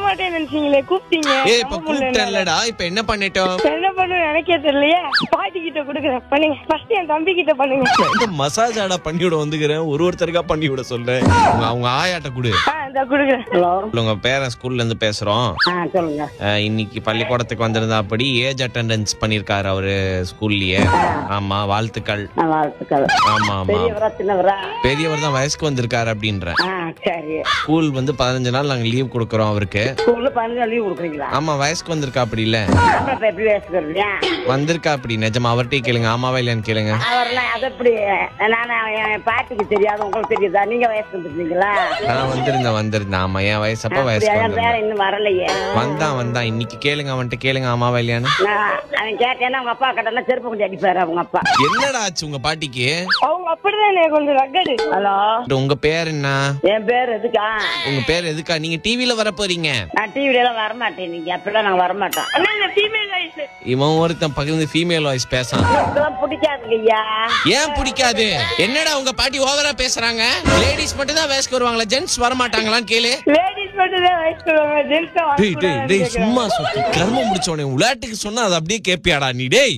மாட்டேன்னு நினைச்சீங்களே, கூப்பிட்டீங்க. ஏய் இப்ப கூப்பிட்டேன்லடா, இப்ப என்ன பண்ணிட்டோம்? என்ன பண்ணுவேன் எனக்கே தெரியலையே. பாட்டி கிட்ட கொடுக்குறேன், பண்ணுங்க. ஃபர்ஸ்ட் என் தம்பி கிட்ட பண்ணுங்க. மசாஜ் ஆடா பண்ணி விட வந்துக்கிறேன், ஒருத்தருக்கா பண்ணி விட சொல்றேன். அவங்க ஆயாட்ட கொடு. இந்த கொடுக்குறேன். ஹலோ, உங்க பேரன் ஸ்கூல்ல இருந்து பேசுறோம். சொல்லுங்க. இன்னைக்கு பள்ளிக்கூடத்துக்கு வந்திருந்தா அப்படி ஏஜ் அட்டெண்டன்ஸ் பண்ணிருக்காரு அவரு ஸ்கூல்லயே. ஆமா, வாழ்த்துக்கள். வாழ்த்துக்கள். ஆமா ஆமா, பெரியவரா சின்னவரா? பெரியவர் தான் வயசுக்கு வந்திருக்காரு அப்படின்ற. சரி. ஸ்கூல் வந்து 15 நாள் நாங்க லீவ் கொடுக்கறோம் அவருக்கு. ஸ்கூல்ல 15 நாள் லீவ் கொடுக்குறீங்களா? ஆமா, வயசுக்கு வந்திருக்கா அப்படி இல்ல, எப்படி பேசுறீங்க? வந்திருக்கா அப்படி. நிஜமா அவர்கிட்ட கேளுங்க, ஆமாவா இல்லையான்னு கேளுங்க. அவர்லாம் அது எப்படி? நான் என் பாட்டிக்கு தெரியாது, உங்களுக்கு தெரியுதா? நீங்க வயசுக்கு வந்துருந்தீங்களா? நான் வந்திருந்தேன். ஆமா, என் வயசப்ப வயசுக்கு வேற வந்திருந்தேன். இன்னும் வரலையே. வந்தான் இன்னைக்கு கேளுங்க, அவன்கிட்ட கேளுங்க ஆமாவா இல்லையான்னு. அவன் கேட்டேன்னா அவங்க அப்பா கிட்ட செருப்பு கொண்டு அடிப்பாரு அவங்க அப்பா. என்னடா ஆச்சு உங்க பாட்டிக்கு? அவங்க அப்படிதானே கொஞ்சம் ரக்கடு. ஹலோ, உங்க பேர் என்ன? என் பேர் எதுக்கா? உங்க பேர் எதுக்கா? நீங்க டிவில வர போறீங்க. நான் டிவில எல்லாம் வரமாட்டேன். நீங்க அப்படிலாம் நாங்க வரமாட்டோம். Female voice. இவன் ஒருத்தன் பகிர்ந்து ஃபீமேல் வாய்ஸ் பேசான். இதெல்லாம் பிடிக்காது ஐயா. ஏன் பிடிக்காது? என்னடா உங்க பாட்டி ஓவரா பேசுறாங்க? லேடிஸ் மட்டும் தான் வயசுக்கு வருவாங்களா, ஜென்ட்ஸ் வர மாட்டாங்களான்னு கேளு. லேடிஸ் மட்டும் தான் வாய்ஸ் வருவாங்க, ஜென்ட்ஸ் டேய் சும்மா சொல்லு. கர்மம் முடிச்சவனே, விளையாட்டுக்கு சொன்னா அது அப்படியே கேப்பியாடா நீ? டேய்